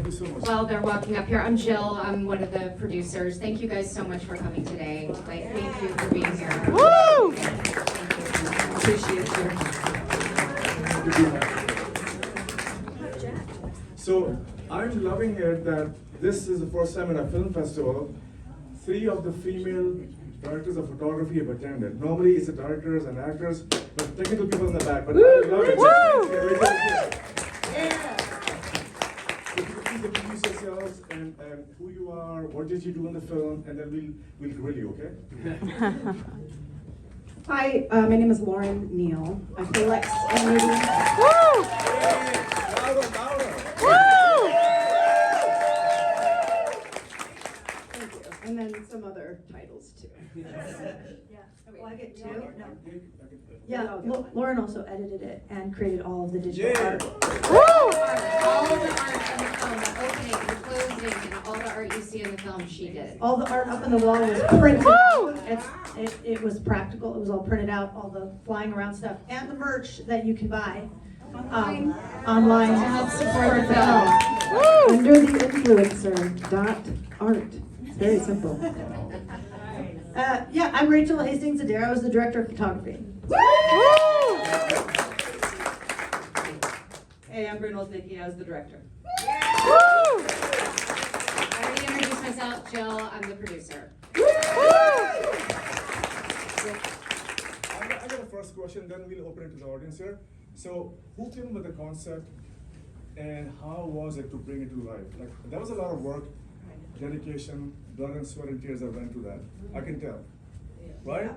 you so much. While they're walking up here, I'm Jill. I'm one of the producers. Thank you guys so much for coming today. Like, thank you for being here. Woo! Appreciate you. So I'm loving it that this is the first time in a film festival, 3 of the female directors of photography have attended. Normally it's the directors and actors, but technical people in the back. But I love it. Yeah. So please introduce yourselves and who you are, what did you do in the film, and then we'll grill you, okay? Hi, my name is Lauren Neal. I play Lex in the movie. Woo! Hey, louder, louder. Woo! Thank you. And then some other titles too. Well, I get 2? No. Yeah, Lauren also edited it and created all of the digital Yeah. art. All the art in the film, the opening, the closing, and all the art you see in the film, she did. All the art up on the wall was printed. Woo! It was practical. It was all printed out, all the flying around stuff, and the merch that you can buy online To help support the film. Woo! UnderTheInfluencer.art. It's very simple. Yeah, I'm Rachel Hastings Adair. I was the director of photography. Woo! Hey, I'm Bryn Woznicki. I was the director. Woo! I already introduced myself, Jill. I'm the producer. I got a first question, then we'll open it to the audience here. So, who came up with the concept, and how was it to bring it to life? Like, there was a lot of work, dedication, blood and sweat and tears that went to that. I can tell, right?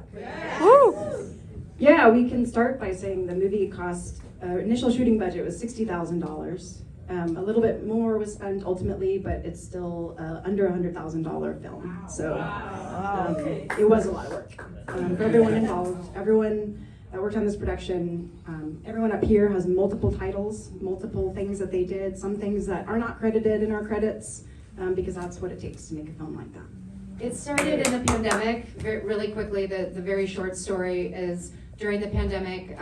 Woo! Yeah, we can start by saying the movie cost, initial shooting budget was $60,000. A little bit more was spent ultimately, but it's still under $100,000 film. So it was a lot of work for everyone involved. Everyone that worked on this production, everyone up here has multiple titles, multiple things that they did, some things that are not credited in our credits, because that's what it takes to make a film like that. It started in the pandemic. Really quickly, the very short story is during the pandemic,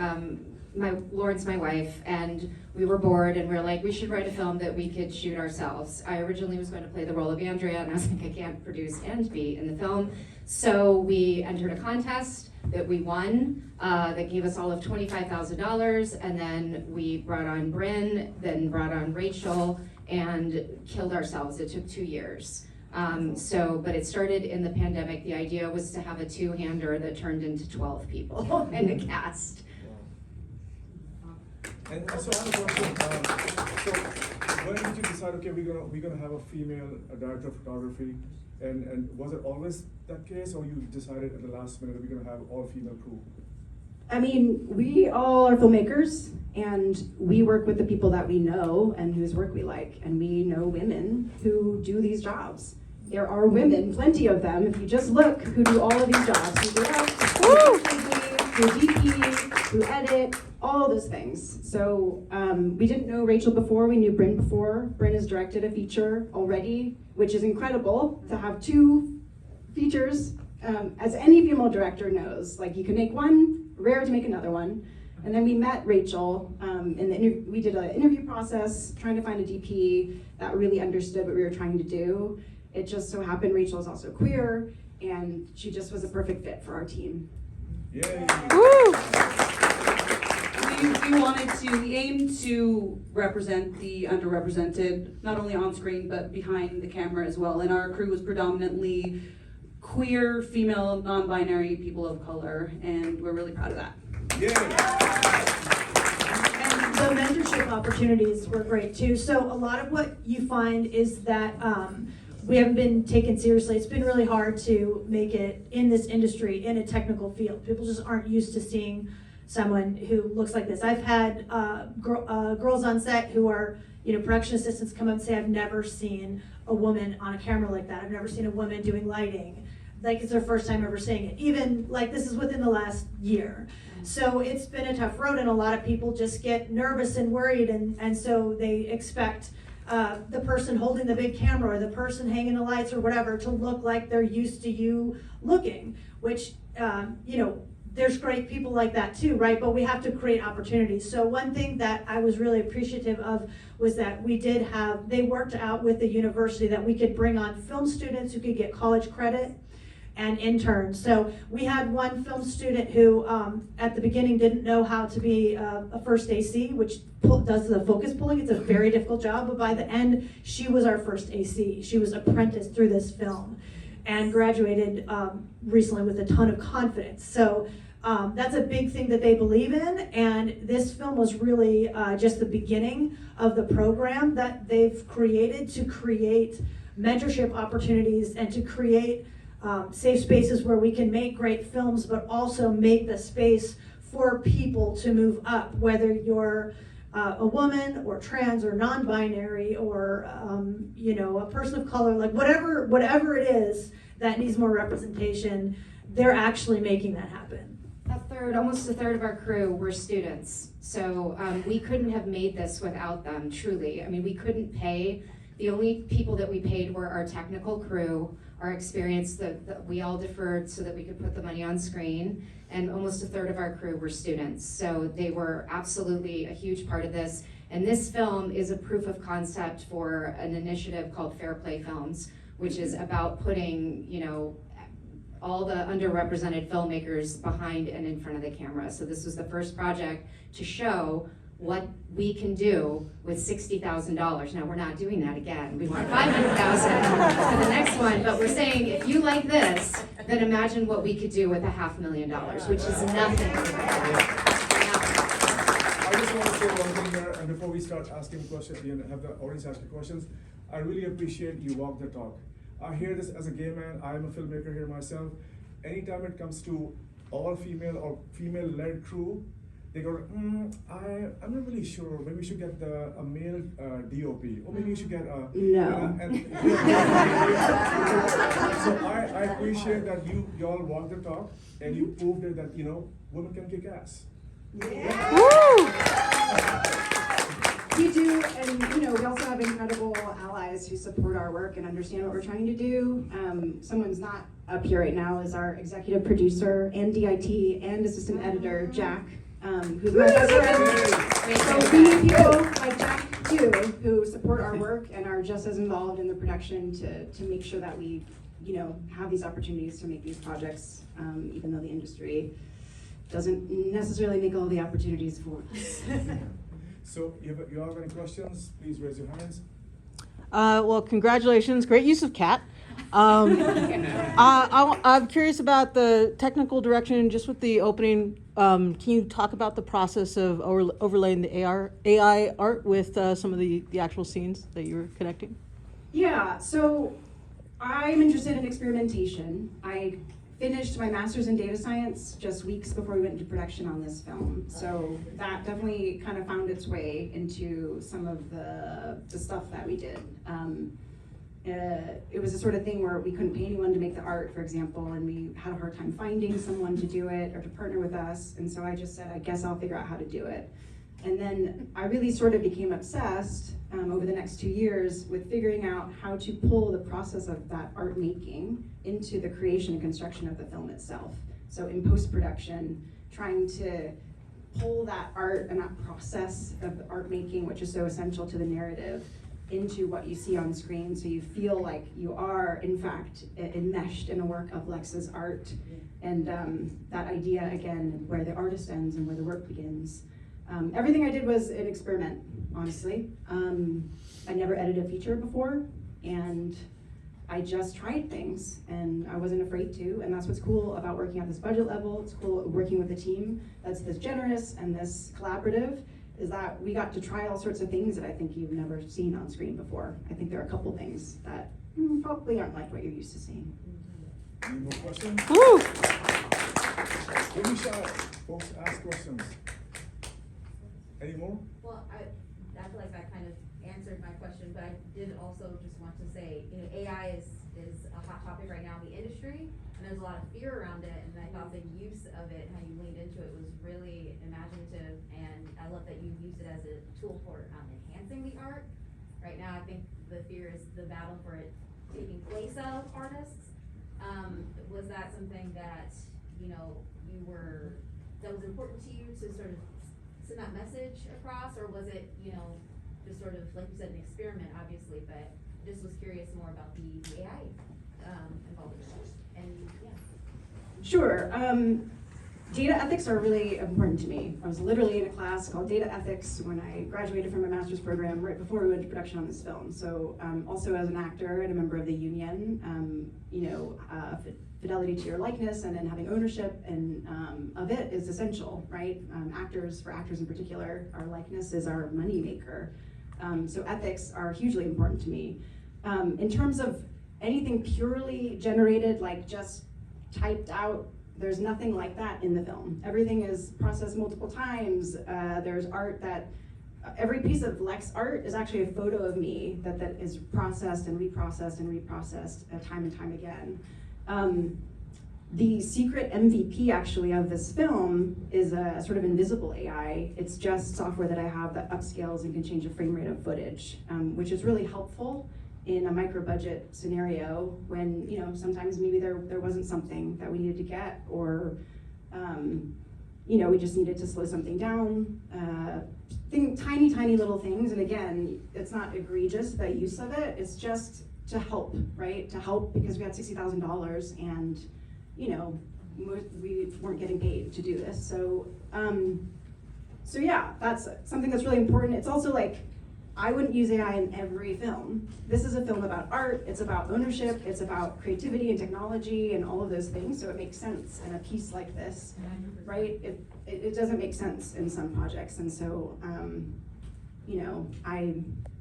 Lauren's my wife, and we were bored, and we were like, we should write a film that we could shoot ourselves. I originally was going to play the role of Andrea, and I was like, I can't produce and be in the film. So we entered a contest that we won, that gave us all of $25,000, and then we brought on Bryn, then brought on Rachel, and killed ourselves. It took 2 years. But it started in the pandemic. The idea was to have a 2-hander that turned into 12 people in the cast. And so I have a question. So when did you decide, okay, we're gonna have a female director of photography, and was it always that case, or you decided at the last minute that we're gonna have all female crew? I mean, we all are filmmakers, and we work with the people that we know and whose work we like, and we know women who do these jobs. There are women, plenty of them, if you just look, who do all of these jobs, who direct, who DP, who edit, all those things. So we didn't know Rachel before, we knew Bryn before. Bryn has directed a feature already, which is incredible to have 2 features. As any female director knows, like you can make one, rare to make another one. And then we met Rachel, we did an interview process trying to find a DP that really understood what we were trying to do. It just so happened Rachel is also queer, and she just was a perfect fit for our team. Yay! Woo! We aim to represent the underrepresented, not only on screen, but behind the camera as well. And our crew was predominantly queer, female, non-binary people of color, and we're really proud of that. Yay! And the mentorship opportunities were great too. So a lot of what you find is that we haven't been taken seriously. It's been really hard to make it in this industry, in a technical field. People just aren't used to seeing someone who looks like this. I've had girls on set who are, production assistants come up and say, I've never seen a woman on a camera like that. I've never seen a woman doing lighting. Like it's their first time ever seeing it. Even like this is within the last year. So it's been a tough road, and a lot of people just get nervous and worried, and so they expect the person holding the big camera or the person hanging the lights or whatever to look like they're used to you looking, which, there's great people like that too, right? But we have to create opportunities. So one thing that I was really appreciative of was that they worked out with the university that we could bring on film students who could get college credit and interns. So we had one film student who at the beginning didn't know how to be a first AC, which does the focus pulling. It's a very difficult job, but by the end, she was our first AC. She was apprenticed through this film and graduated recently with a ton of confidence. So that's a big thing that they believe in, and this film was really just the beginning of the program that they've created to create mentorship opportunities and to create safe spaces where we can make great films, but also make the space for people to move up, whether you're a woman or trans or non-binary or a person of color, like whatever it is that needs more representation, they're actually making that happen. Almost a third of our crew were students. So we couldn't have made this without them, truly. I mean, we couldn't pay. The only people that we paid were our technical crew, our experience that we all deferred so that we could put the money on screen, and almost a third of our crew were students. So they were absolutely a huge part of this. And this film is a proof of concept for an initiative called Fair Play Films, which is about putting, all the underrepresented filmmakers behind and in front of the camera. So this was the first project to show what we can do with $60,000. Now, we're not doing that again. We want $500,000 for the next one, but we're saying, if you like this, then imagine what we could do with $500,000, which is nothing. I just want to say one thing here, and before we start asking questions, have the audience ask you questions, I really appreciate you walk the talk. I hear this as a gay man. I'm a filmmaker here myself. Anytime it comes to all female or female-led crew, they go, I'm not really sure. Maybe we should get a male DOP, or maybe we should get a. No. So I appreciate that you all walk the talk and you proved it that women can kick ass. We do, and we also have incredible allies who support our work and understand what we're trying to do. Someone's not up here right now is our executive producer and DIT and assistant editor, Jack, who's my best friend. So we need people like Jack too, who support our work and are just as involved in the production to make sure that we, have these opportunities to make these projects, even though the industry doesn't necessarily make all the opportunities for us. So you all have any questions? Please raise your hands. Well, congratulations. Great use of cat. I'm curious about the technical direction, just with the opening. Can you talk about the process of overlaying the AI art with some of the actual scenes that you were connecting? Yeah, so I'm interested in experimentation. I finished my master's in data science just weeks before we went into production on this film. So that definitely kind of found its way into some of the stuff that we did. It was a sort of thing where we couldn't pay anyone to make the art, for example, and we had a hard time finding someone to do it or to partner with us. And so I just said, I guess I'll figure out how to do it. And then I really sort of became obsessed over the next 2 years with figuring out how to pull the process of that art making into the creation and construction of the film itself. So in post-production, trying to pull that art and that process of the art making, which is so essential to the narrative, into what you see on screen, so you feel like you are, in fact, enmeshed in a work of Lex's art. And that idea, again, where the artist ends and where the work begins. Everything I did was an experiment, honestly. I never edited a feature before, and I just tried things, and I wasn't afraid to, and that's what's cool about working at this budget level. It's cool working with a team that's this generous and this collaborative, is that we got to try all sorts of things that I think you've never seen on screen before. I think there are a couple things that probably aren't like what you're used to seeing. Any more questions? Woo! Don't be shy, folks, ask questions. Any more? Well, I feel like that kind of answered my question, but I did also just want to say, AI is a hot topic right now in the industry, and there's a lot of fear around it, and I thought the use of it, how you leaned into it, was really imaginative, and I love that you used it as a tool for enhancing the art. Right now, I think the fear is the battle for it taking place of artists. Was that something that, you that was important to you to sort of send that message across, or was it, just sort of, like you said, an experiment, obviously, but just was curious more about the AI involvement, and, yeah. Sure. Data ethics are really important to me. I was literally in a class called Data Ethics when I graduated from a master's program right before we went to production on this film. So also as an actor and a member of the union, fidelity to your likeness and then having ownership and of it is essential, right? For actors in particular, our likeness is our money maker. So ethics are hugely important to me. In terms of anything purely generated, like just typed out, there's nothing like that in the film. Everything is processed multiple times. There's art that, every piece of Lex art is actually a photo of me that is processed and reprocessed and reprocessed time and time again. The secret MVP actually of this film is a sort of invisible AI. It's just software that I have that upscales and can change the frame rate of footage, which is really helpful in a micro budget scenario when, sometimes maybe there wasn't something that we needed to get, or, we just needed to slow something down. Tiny little things. And again, it's not egregious, the use of it. It's just to help, right? To help because we had $60,000 and, we weren't getting paid to do this. So yeah, that's something that's really important. It's also like, I wouldn't use AI in every film. This is a film about art, it's about ownership, it's about creativity and technology and all of those things, so it makes sense in a piece like this, right? It doesn't make sense in some projects, and so,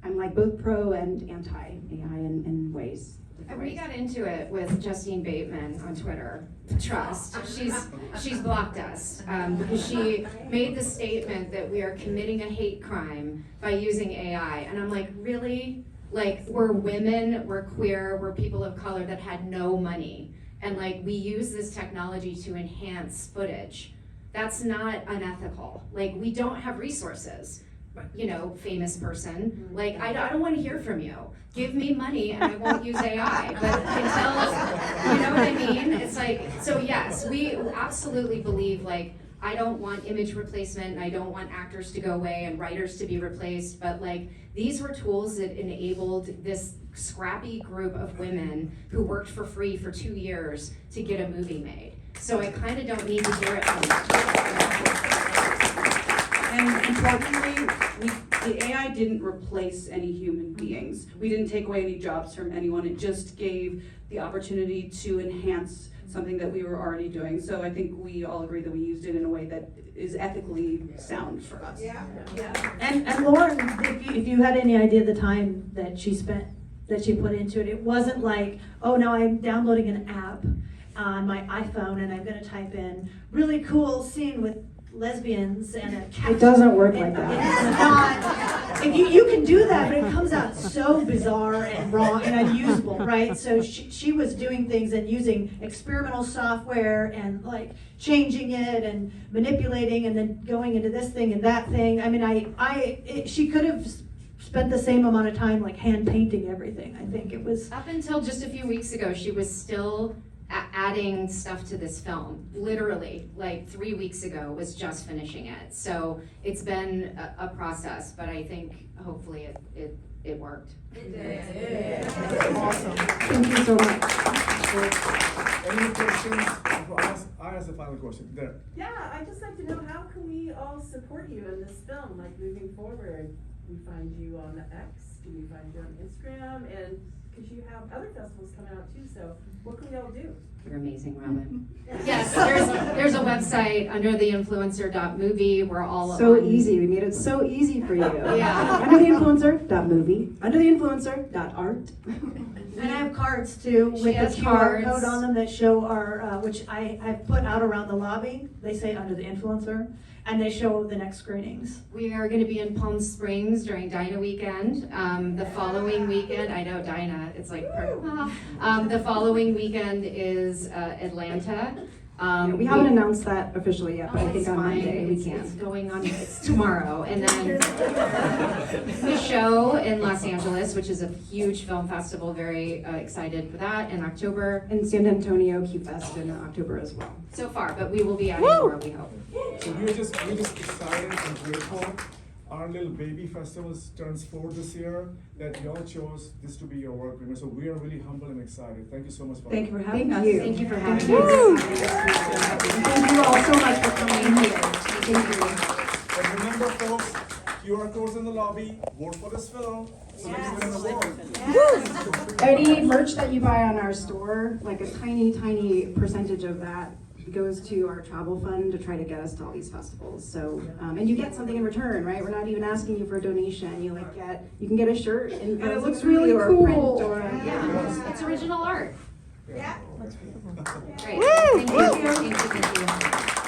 I'm like both pro and anti-AI in ways. And we got into it with Justine Bateman on Twitter. Trust, she's blocked us because she made the statement that we are committing a hate crime by using AI, and I'm like, really? Like, we're women, we're queer, we're people of color that had no money, and like we use this technology to enhance footage. That's not unethical. Like, we don't have resources. Famous person, like, I don't want to hear from you. Give me money and I won't use AI. But until, you know what I mean? It's like, so yes, we absolutely believe, like, I don't want image replacement and I don't want actors to go away and writers to be replaced, but like, these were tools that enabled this scrappy group of women who worked for free for 2 years to get a movie made. So I kind of don't need to hear it from you. And importantly, the AI didn't replace any human beings. We didn't take away any jobs from anyone. It just gave the opportunity to enhance something that we were already doing. So I think we all agree that we used it in a way that is ethically sound for us. Yeah. And Lauren, if you had any idea the time that she put into it, it wasn't like, oh, now I'm downloading an app on my iPhone and I'm gonna type in really cool scene with lesbians and a cat. It doesn't work like that. It's not. If you can do that, but it comes out so bizarre and wrong and unusable, right? So she was doing things and using experimental software and like changing it and manipulating and then going into this thing and that thing. I mean, she could have spent the same amount of time like hand painting everything. I think it was up until just a few weeks ago, she was still adding stuff to this film. Literally, like 3 weeks ago was just finishing it. So it's been a process, but I think hopefully it worked. It did. Awesome. Thank you so much. Any questions? I ask the final question. There. Yeah, I'd just like to know, how can we all support you in this film, like moving forward? We find you on X, do we find you on Instagram? And because you have other festivals coming out too, so what can we all do? You're amazing, Robin. Yes, there's a website, UnderTheInfluencer.movie. We're all So on. easy. We made it so easy for you. Yeah. UnderTheInfluencer.movie. UnderTheInfluencer.art. And I have cards too She with has the QR cards. code on them that show our, which I've put out around the lobby. They say Under the Influencer, and they show the next screenings. We are going to be in Palm Springs during Dinah weekend. The following weekend, I know Dinah, it's like, the following weekend is Atlanta. We haven't announced that officially yet, but I Oh, think it's on fine. Monday we It's can. going on, it's tomorrow, and then the show in Los Angeles, which is a huge film festival, very excited for that in October And San Antonio Q Fest in October as well. so far, but we will be adding more, we hope. So we're just excited and grateful. Our little baby festival turns 4 this year, that y'all chose this to be your work premiere. So we are really humble and excited. Thank you so much for Thank you for having us. Thank you. Thank you for having Woo! us. Thank you all so much for coming here. Thank you. And remember, folks, QR codes in the lobby. Vote for this film. So we can win an award. Any merch that you buy on our store, like a tiny, tiny percentage of that goes to our travel fund to try to get us to all these festivals. So, and you get something in return, right? We're not even asking you for a donation. You can get a shirt and it looks really or a print cool. or a, Yeah, it's original art. Yeah. Great, thank you, thank you, thank you.